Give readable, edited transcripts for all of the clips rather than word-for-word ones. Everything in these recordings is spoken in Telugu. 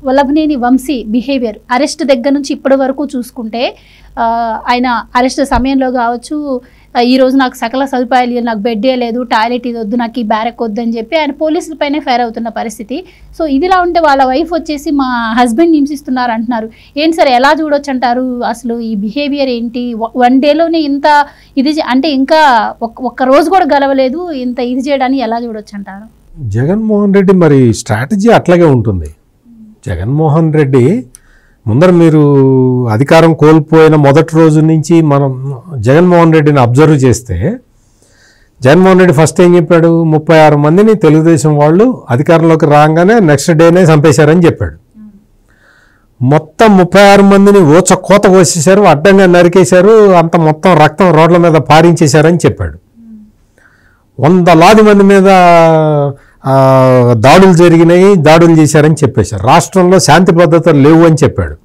వల్లభనేని వంశీ బిహేవియర్ అరెస్ట్ దగ్గర నుంచి ఇప్పటి వరకు చూసుకుంటే ఆయన అరెస్ట్ సమయంలో కావచ్చు, ఈరోజు నాకు సకల సదుపాయాలు, నాకు బెడ్డే లేదు, టాయిలెట్ ఇది వద్దు, నాకు ఈ బ్యారెక్ వద్దు అని చెప్పి ఆయన పోలీసులపైనే ఫైర్ అవుతున్న పరిస్థితి. సో ఇదిలా ఉంటే వాళ్ళ వైఫ్ వచ్చేసి మా హస్బెండ్ హింసిస్తున్నారు అంటున్నారు. ఏంటి సార్, ఎలా చూడొచ్చు అంటారు? అసలు ఈ బిహేవియర్ ఏంటి? 1 డేలోనే ఇంత ఇది అంటే ఇంకా ఒక్క రోజు కూడా గలవలేదు, ఇంత ఇది చేయడాన్ని ఎలా చూడొచ్చు అంటారు? జగన్మోహన్ రెడ్డి మరి స్ట్రాటజీ అట్లాగే ఉంటుంది. జగన్మోహన్ రెడ్డి ముందర మీరు అధికారం కోల్పోయిన మొదటి రోజు నుంచి మనం జగన్మోహన్ రెడ్డిని అబ్జర్వ్ చేస్తే, జగన్మోహన్ రెడ్డి ఫస్ట్ ఏం చెప్పాడు? 36 మందిని తెలుగుదేశం వాళ్ళు అధికారంలోకి రాగానే నెక్స్ట్ డేనే చంపేశారని చెప్పాడు. మొత్తం 36 మందిని కోత కోసేశారు, అడ్డంగా నరికేశారు, అంత మొత్తం రక్తం రోడ్ల మీద పారించేశారని చెప్పాడు. 100 మంది మీద దాడులు జరిగినాయి, దాడులు చేశారని చెప్పేశారు. రాష్ట్రంలో శాంతి భద్రతలు లేవు అని చెప్పాడు.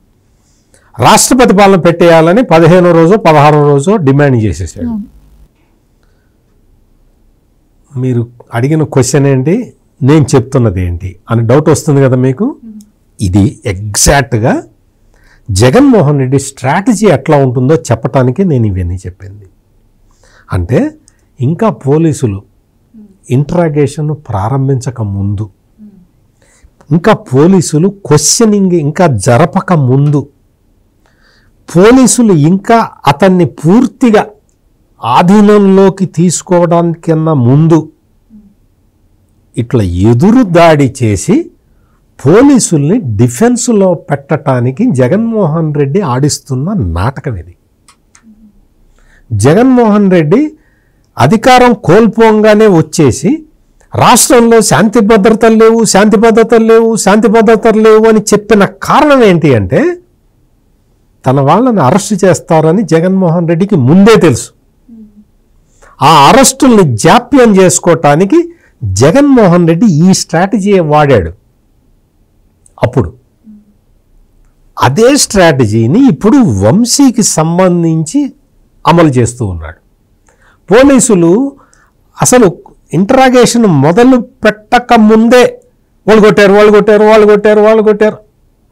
రాష్ట్రపతి పాలన పెట్టేయాలని 15వ రోజు 16వ రోజు డిమాండ్ చేసేసాడు. మీరు అడిగిన క్వశ్చన్ ఏంటి, నేను చెప్తున్నది ఏంటి అని డౌట్ వస్తుంది కదా మీకు. ఇది ఎగ్జాక్ట్గా జగన్మోహన్ రెడ్డి స్ట్రాటజీ ఎట్లా ఉంటుందో చెప్పటానికి నేను ఇవన్నీ చెప్పింది. అంటే ఇంకా పోలీసులు ఇంట్రాగేషన్ ప్రారంభించక ముందు, ఇంకా పోలీసులు క్వశ్చనింగ్ ఇంకా జరపక ముందు, పోలీసులు ఇంకా అతన్ని పూర్తిగా ఆధీనంలోకి తీసుకోవడానికన్నా ముందు ఇట్లా ఎదురు దాడి చేసి పోలీసుల్ని డిఫెన్స్లో పెట్టడానికి జగన్మోహన్ రెడ్డి ఆడిస్తున్న నాటకం ఇది. జగన్మోహన్ రెడ్డి అధికారం కోల్పోగానే వచ్చేసి రాష్ట్రంలో శాంతి భద్రతలు లేవు, శాంతి భద్రతలు లేవు, శాంతి భద్రతలు లేవు అని చెప్పిన కారణం ఏంటి అంటే, తన వాళ్ళని అరెస్ట్ చేస్తారని జగన్మోహన్ రెడ్డికి ముందే తెలుసు. ఆ అరెస్టుల్ని జాప్యం చేసుకోవటానికి జగన్మోహన్ రెడ్డి ఈ స్ట్రాటజీ వాడాడు. అప్పుడు అదే స్ట్రాటజీని ఇప్పుడు వంశీకి సంబంధించి అమలు చేస్తూ ఉన్నాడు. పోలీసులు అసలు ఇంటరాగేషన్ మొదలు పెట్టక ముందే వాళ్ళు కొట్టారు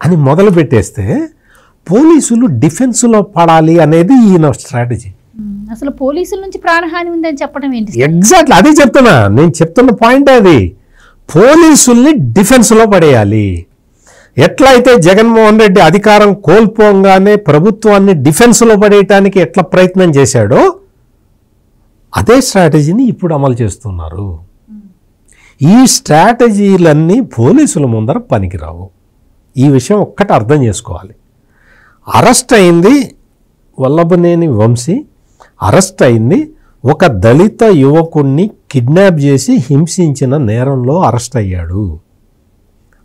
అని మొదలు పెట్టేస్తే పోలీసులు డిఫెన్స్లో పడాలి అనేది ఈయన స్ట్రాటజీ. అసలు పోలీసుల నుంచి ప్రాణహాని ఉందని చెప్పడం ఏంటి? ఎగ్జాక్ట్లీ అదే చెప్తున్నా, నేను చెప్తున్న పాయింట్ అది. పోలీసుల్ని డిఫెన్స్లో పడేయాలి. ఎట్లయితే జగన్మోహన్ రెడ్డి అధికారం కోల్పోగానే ప్రభుత్వాన్ని డిఫెన్స్లో పడేయటానికి ఎట్లా ప్రయత్నం చేశాడో అదే స్ట్రాటజీని ఇప్పుడు అమలు చేస్తున్నారు. ఈ స్ట్రాటజీలన్నీ పోలీసుల ముందర పనికిరావు. ఈ విషయం ఒక్కటి అర్థం చేసుకోవాలి. అరెస్ట్ అయింది వల్లభనేని వంశీ, అరెస్ట్ అయింది ఒక దళిత యువకుణ్ణి కిడ్నాప్ చేసి హింసించిన నేరంలో అరెస్ట్ అయ్యాడు.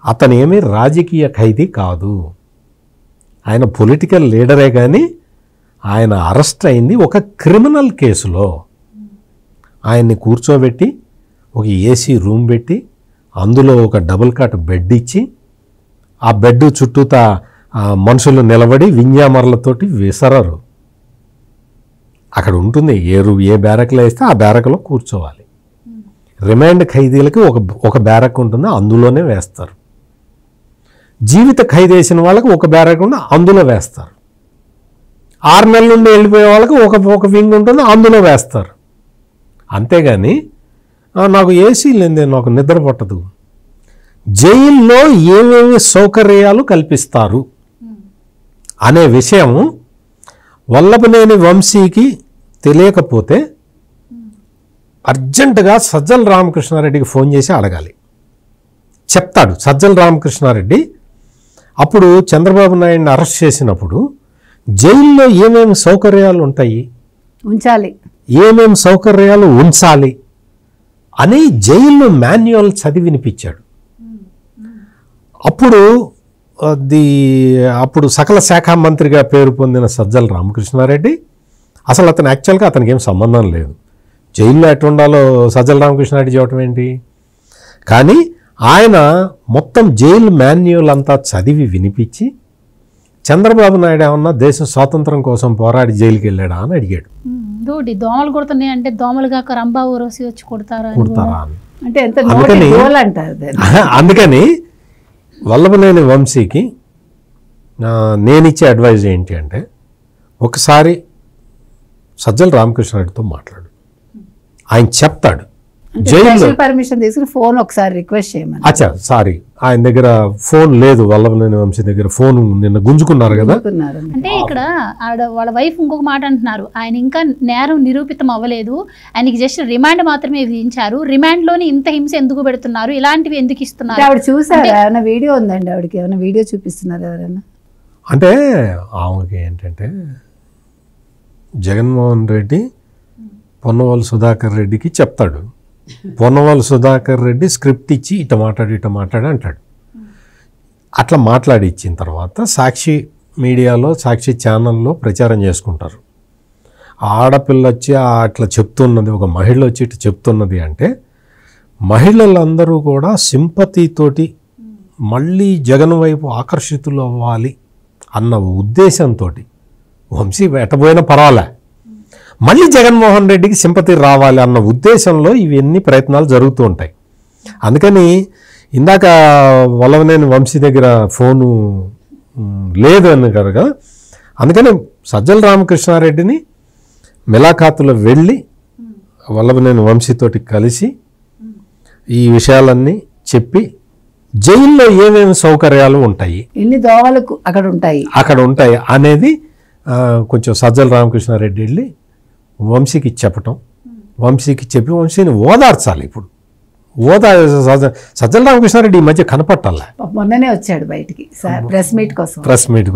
అతనేమీ రాజకీయ ఖైదీ కాదు, ఆయన పొలిటికల్ లీడరే. కానీ ఆయన అరెస్ట్ అయింది ఒక క్రిమినల్ కేసులో. ఆయన్ని కూర్చోబెట్టి ఒక ఏసీ రూమ్ పెట్టి అందులో ఒక డబుల్ కాట్ బెడ్ ఇచ్చి ఆ బెడ్ చుట్టూతా మనుషులు నిలబడి వింజామరలతోటి విసరరు. అక్కడ ఉంటుంది ఏ బ్యారక్లో వేస్తే ఆ బ్యారక్లో కూర్చోవాలి. రిమాండ్ ఖైదీలకి ఒక బ్యారక్ ఉంటుంది, అందులోనే వేస్తారు. జీవిత ఖైదీ వేసిన వాళ్ళకి ఒక బ్యారక్ ఉంటుంది, అందులో వేస్తారు. 6 నెలల నుండి వెళ్ళిపోయే వాళ్ళకి ఒక వింగ్ ఉంటుంది, అందులో వేస్తారు. అంతేగాని నాకు ఏసీ లేదే నాకు నిద్ర పట్టదు, జైల్లో ఏమేమి సౌకర్యాలు కల్పిస్తారు అనే విషయం వల్లభనేని వంశీకి తెలియకపోతే అర్జెంటుగా సజ్జల రామకృష్ణారెడ్డికి ఫోన్ చేసి అడగాలి. చెప్తాడు సజ్జల రామకృష్ణారెడ్డి. అప్పుడు చంద్రబాబు నాయుడిని అరెస్ట్ చేసినప్పుడు జైల్లో ఏమేమి సౌకర్యాలు ఉంటాయి, ఉంచాలి, ఏమేమి సౌకర్యాలు ఉంచాలి అని జైల్లో మాన్యువల్ చదివి వినిపించాడు. అప్పుడు సకల శాఖ మంత్రిగా పేరు పొందిన సజ్జల రామకృష్ణారెడ్డి అసలు అతను యాక్చువల్గా అతనికి ఏం సంబంధం లేదు, జైల్లో ఎట్లుండాలో సజ్జల రామకృష్ణారెడ్డి చెప్పడం ఏంటి. కానీ ఆయన మొత్తం జైలు మాన్యువల్ అంతా చదివి వినిపించి చంద్రబాబు నాయుడు ఏమన్నా దేశ స్వాతంత్రం కోసం పోరాడి జైలుకి వెళ్ళాడా అని అడిగాడు. దోమలు కొడుతున్నాయి అంటే దోమలు కాక రంభా ఊరోసి వచ్చి కొడతారా అంటే అందుకని వల్లభనేని వంశీకి నేనిచ్చే అడ్వైజ్ ఏంటి అంటే, ఒకసారి సజ్జల రామకృష్ణారెడ్డితో మాట్లాడు, ఆయన చెప్తాడు. జైల్లో పర్మిషన్ తీసుకుని ఫోన్ ఒకసారి రిక్వెస్ట్ చేయమని. అచ్చా సారీ, ఆయన దగ్గర ఫోన్ లేదు, వల్లభనేని వంశీ దగ్గర ఫోన్ నిన్న గుంజుకున్నారు కదా. అంటే ఇక్కడ వాళ్ళ వైఫ్ ఇంకొక మాట అంటున్నారు, ఆయన ఇంకా నేరం నిరూపితం అవ్వలేదు, ఆయనకి జస్ట్ రిమాండ్ మాత్రమే విధించారు, రిమాండ్ లోని ఇంత హింస ఎందుకు పెడుతున్నారు, ఇలాంటివి ఎందుకు ఇస్తున్నారు. ఆవిడ చూసారా? ఏమైనా వీడియో ఉందండి ఆవిడకి? ఏమైనా వీడియో చూపిస్తున్నారు ఎవరైనా? అంటే ఆమెకి ఏంటంటే, జగన్మోహన్ రెడ్డి పొన్నవాళ్ళు సుధాకర్ రెడ్డికి చెప్తాడు, పొన్నవాళ్ళు సుధాకర్ రెడ్డి స్క్రిప్ట్ ఇచ్చి ఇట మాట్లాడు అంటాడు. అట్లా మాట్లాడి ఇచ్చిన తర్వాత సాక్షి మీడియాలో, సాక్షి ఛానల్లో ప్రచారం చేసుకుంటారు. ఆడపిల్ల వచ్చి అట్లా చెప్తున్నది, ఒక మహిళ వచ్చి ఇట్లా చెప్తున్నది అంటే, మహిళలందరూ కూడా సింపతితోటి మళ్ళీ జగన్ వైపు ఆకర్షితులు అవ్వాలి అన్న ఉద్దేశంతో వంశీ ఎట్టపోయినా పర్వాలే, మళ్ళీ జగన్మోహన్ రెడ్డికి సింపతి రావాలి అన్న ఉద్దేశంలో ఇవన్నీ ప్రయత్నాలు జరుగుతూ ఉంటాయి. అందుకని ఇందాక వల్లభనేని వంశీ దగ్గర ఫోను లేదు అని కనుక, అందుకని సజ్జల రామకృష్ణారెడ్డిని మిలాఖాతులో వెళ్ళి వల్లభనేని వంశీతోటి కలిసి ఈ విషయాలన్నీ చెప్పి, జైల్లో ఏమేమి సౌకర్యాలు ఉంటాయి, ఎన్ని దోవలకు అక్కడ ఉంటాయి అనేది కొంచెం సజ్జల రామకృష్ణారెడ్డి వెళ్ళి వంశీకి చెప్పటం, వంశీకి చెప్పి వంశీని ఓదార్చాలి. ఇప్పుడు సజ్జల రామకృష్ణారెడ్డి ఈ మధ్య కనపట్టాల, మొన్ననే వచ్చాడు బయటికి ప్రెస్ మీట్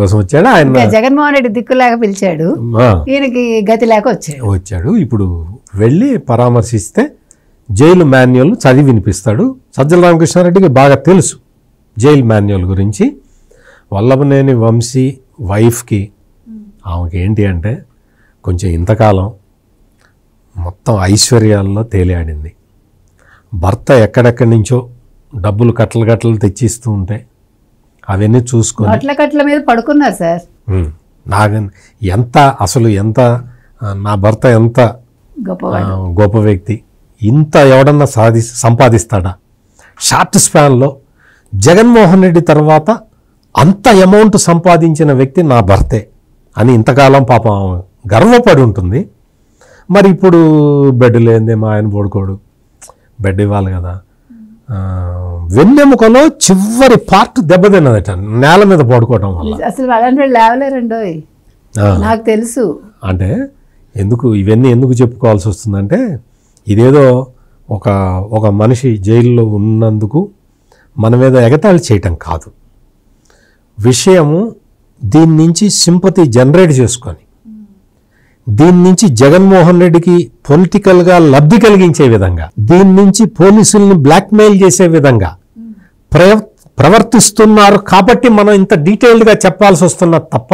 కోసం వచ్చాడు. ఆయన జగన్మోహన్ రెడ్డి దిక్కులేక పిలిచాడు, ఈయనకి గతి లేక వచ్చాడు. ఇప్పుడు వెళ్ళి పరామర్శిస్తే జైలు మాన్యువల్ చదివి వినిపిస్తాడు. సజ్జల రామకృష్ణారెడ్డికి బాగా తెలుసు జైలు మాన్యువల్ గురించి. వల్లభనేని వంశీ వైఫ్కి, ఆమెకి ఏంటి అంటే, కొంచెం ఇంతకాలం మొత్తం ఐశ్వర్యాల్లో తేలియాడింది. భర్త ఎక్కడెక్కడి నుంచో డబ్బులు కట్టలు తెచ్చిస్తూ ఉంటే అవన్నీ చూసుకొని కట్ల మీద పడుకున్నారు సార్. ఎంత నా భర్త ఎంత గొప్ప వ్యక్తి, ఇంత ఎవడన్నా సంపాదిస్తాడా? షార్ట్ స్పాన్లో జగన్మోహన్ రెడ్డి తర్వాత అంత అమౌంట్ సంపాదించిన వ్యక్తి నా భర్తే అని ఇంతకాలం పాపం గర్వపడి ఉంటుంది. మరి ఇప్పుడు బెడ్ లేదే, మా ఆయన పడుకోడు, బెడ్ ఇవ్వాలి కదా. వెన్నెముకలో చివరి పార్ట్ దెబ్బతిన్నదట నేల మీద పడుకోవడం వల్ల. అసలు వాళ్ళంటే లేవలేరండో, నాకు తెలుసు. అంటే ఇవన్నీ ఎందుకు చెప్పుకోవాల్సి వస్తుందంటే, ఇదేదో ఒక మనిషి జైల్లో ఉన్నందుకు మన మీద ఎగతాళి చేయటం కాదు విషయము. దీని నుంచి సింపతి జనరేట్ చేసుకొని, దీని నుంచి జగన్మోహన్ రెడ్డికి పొలిటికల్గా లబ్ధి కలిగించే విధంగా, దీని నుంచి పోలీసుల్ని బ్లాక్మెయిల్ చేసే విధంగా ప్రవర్తిస్తున్నారు కాబట్టి మనం ఇంత డీటెయిల్డ్గా చెప్పాల్సి వస్తున్నది తప్ప,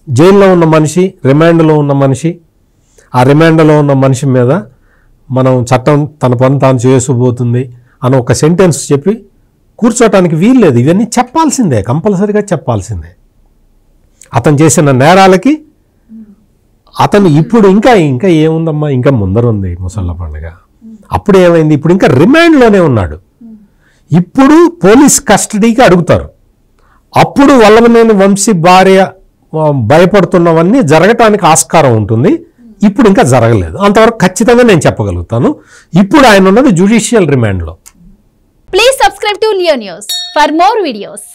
జైల్లో ఉన్న మనిషి, రిమాండ్లో ఉన్న మనిషి, ఆ రిమాండ్లో ఉన్న మనిషి మీద మనం చట్టం తన పని తాను చేసుకోబోతుంది అని ఒక సెంటెన్స్ చెప్పి కూర్చోటానికి వీల్లేదు. ఇవన్నీ చెప్పాల్సిందే, కంపల్సరీగా చెప్పాల్సిందే. అతను చేసిన నేరాలకి అతను ఇప్పుడు ఇంకా ఏముందమ్మా, ఇంకా ముందర ఉంది ముసళ్ళ పండుగ. అప్పుడు ఏమైంది? ఇప్పుడు ఇంకా రిమాండ్లోనే ఉన్నాడు. ఇప్పుడు పోలీస్ కస్టడీకి అడుగుతారు. అప్పుడు వల్లభనేని వంశీ భార్య భయపడుతున్నవన్నీ జరగటానికి ఆస్కారం ఉంటుంది. ఇప్పుడు ఇంకా జరగలేదు, అంతవరకు ఖచ్చితంగా నేను చెప్పగలుగుతాను. ఇప్పుడు ఆయన ఉన్నది జ్యుడిషియల్ రిమాండ్లో. Please subscribe to Leo news for more videos.